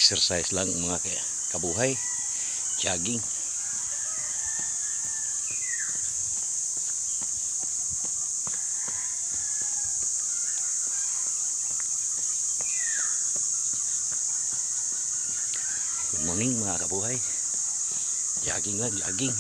Exercise lang mga kabuhay, jogging. Good morning mga kabuhay, jogging lang, jogging.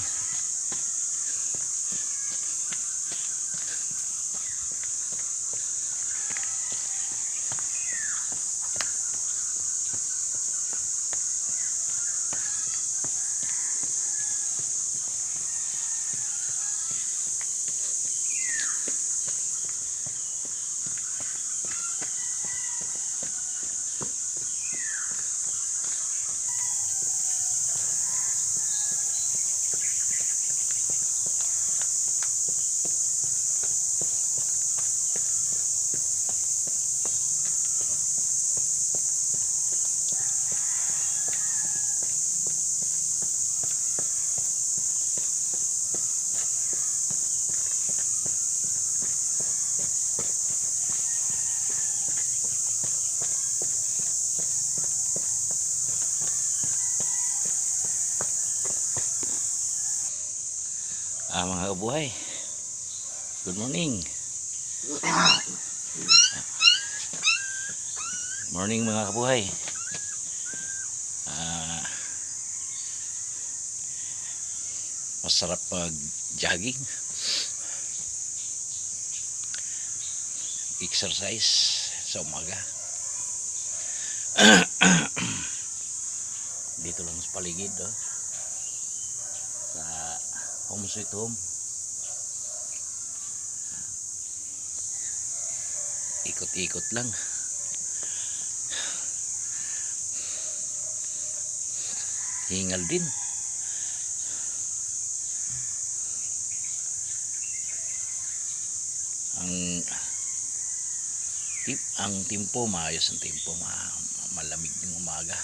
Mga kabuhay, good morning. Morning mga kabuhay. Masarap pag jogging, exercise sa umaga. Dito lang sa paligid, sa Home Sweet Home. Ikot-ikot lang. Hingal din. Ang tempo, maayos ang tempo, malamig ng umaga.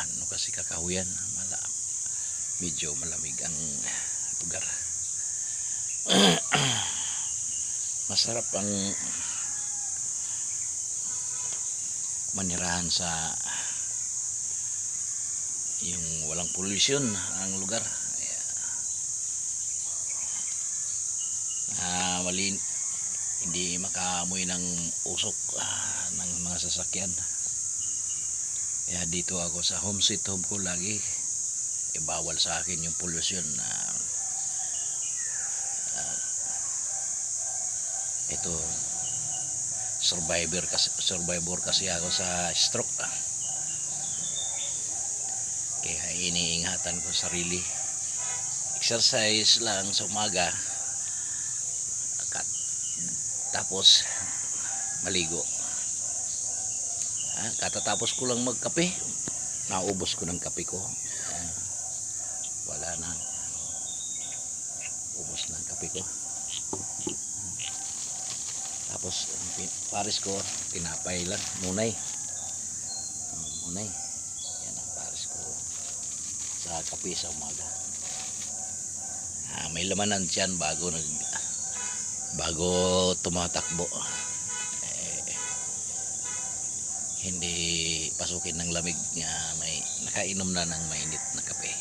Ano kasi kakahuyan, medyo malamig ang lugar. Masarap ang manirahan sa yung walang pollution ang lugar. Hindi makaamoy ng usok ng mga sasakyan. Kaya dito ako sa Home Sweet Home ko lagi. Bawal sa akin yung pollution. Ito, survivor kasi ako sa stroke. Kaya iniingatan ko sarili. Exercise lang sa umaga, tapos maligo. Katatapos ko lang magkape, naubos ko ng kape ko. Wala na, ubos na ang kape ko. Tapos pares ko, tinapay lang, munay. Yan ang pares ko sa kape sa umaga. May lamanan dyan bago tumatakbo. Hindi pasukin ng lamig niya, may nakainom na ng mainit na kape.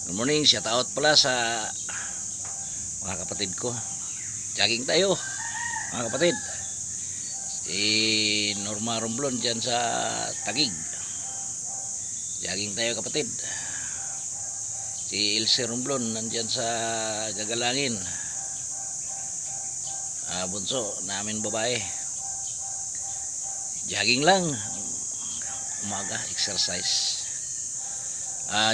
Good morning, shout out pala sa mga kapatid ko. Jogging tayo mga kapatid. Si Norma Romblon dyan sa Taguig, jogging tayo kapatid. Si Ilse Romblon nandyan sa Gagalangin. Bunso namin babae, jogging lang umaga, exercise.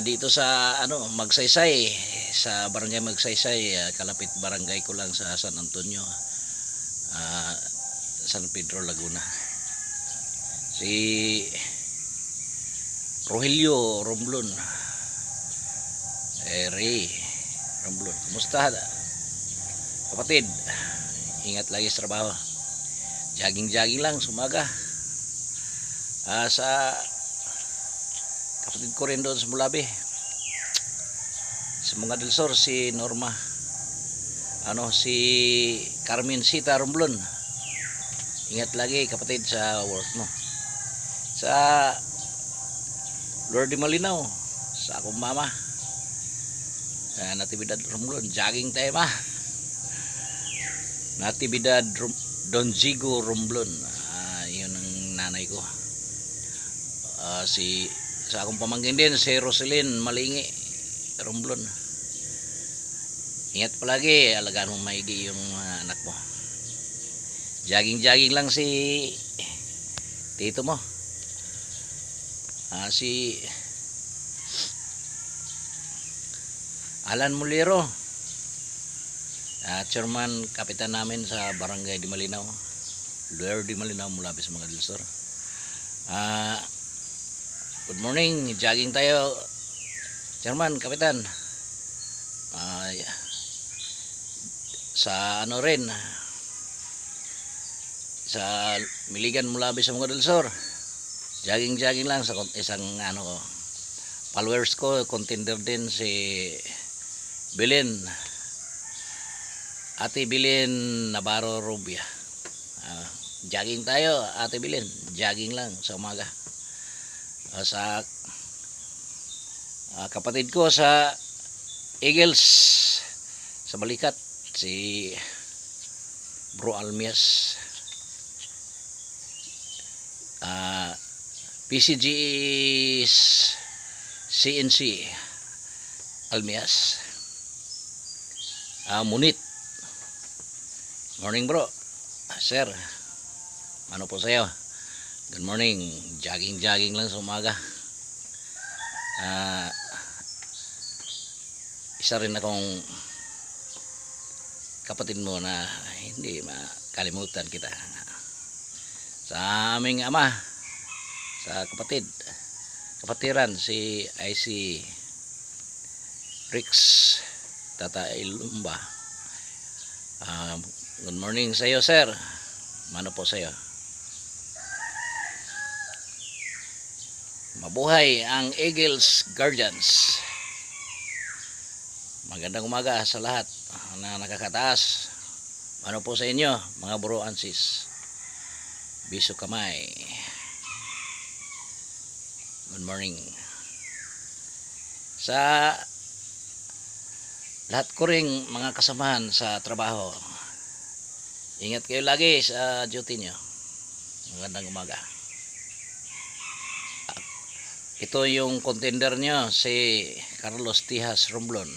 Dito sa Magsaysay, sa barangay Magsaysay, kalapit barangay ko lang sa San Antonio, San Pedro, Laguna. Si Rogelio Romblon, Ray Romblon, kumusta kapatid? Ingat lagi sa trabaho. Jogging lang sumaga. Sa kapatid ko rin doon sa Mulabi, sa mga del Sur, si Norma si Carmencita Romblon. Ingat lagi kapatid sa work mo. Sa Lord di Malinaw, sa akong mama. Natividad Romblon, jogging tayo ma. Natividad Don Zigo Romblon. Yun ang nanay ko. Sa akong pamangkin din si Roselyn Malingi Romblon. Ingat palagi, alagaan mo maigi yung anak mo. Jogging lang si tito mo. Si Alan Mulero, chairman kapitan namin sa barangay Di Malinaw, Luer Di Malinaw, Mulabis mga Dilsor. Good morning, jogging tayo chairman, kapitan. Sa ano rin, sa Miligan Mulabis sa mga Dilsor, jogging lang sa isang followers ko, contender din si Bilin, Ate Bilin Navarro Rubia. Jogging tayo Ate Bilin, jogging lang sa umaga. Sa kapatid ko sa Eagles sa Balikat, si Bro Almias. PCG is CNC Almias. Munit. Morning bro. Sir, ano po sa'yo? Good morning. Jogging lang sa umaga. Isa rin akong kapatid mo na hindi makalimutan kita. Sa aming ama, sa kapatiran, si IC Rix Tata Ilumba. Good morning sa iyo sir. Mano po sa iyo? Mabuhay ang Eagles Guardians. Magandang umaga sa lahat na nakakataas. Ano po sa inyo mga bro and sis? Biso kamay. Good morning. Sa lahat ko ring mga kasamahan sa trabaho, ingat kayo lagi sa duty nyo. Magandang umaga. Ito yung contender nyo, si Carlos Tijas Romblon.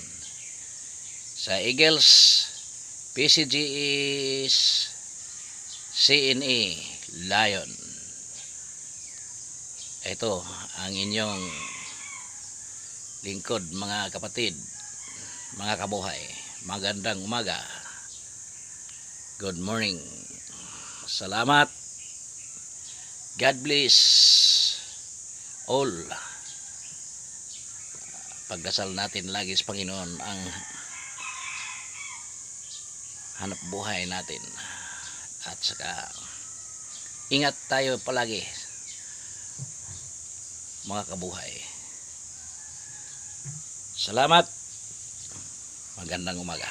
Sa Eagles, PCG is CNE Lion. Ito ang inyong lingkod mga kapatid, mga kabuhay. Magandang umaga. Good morning. Salamat. God bless all. Pagdasal natin lagi sa Panginoon ang hanap buhay natin. At saka ingat tayo palagi mga kabuhay. Salamat. Magandang umaga.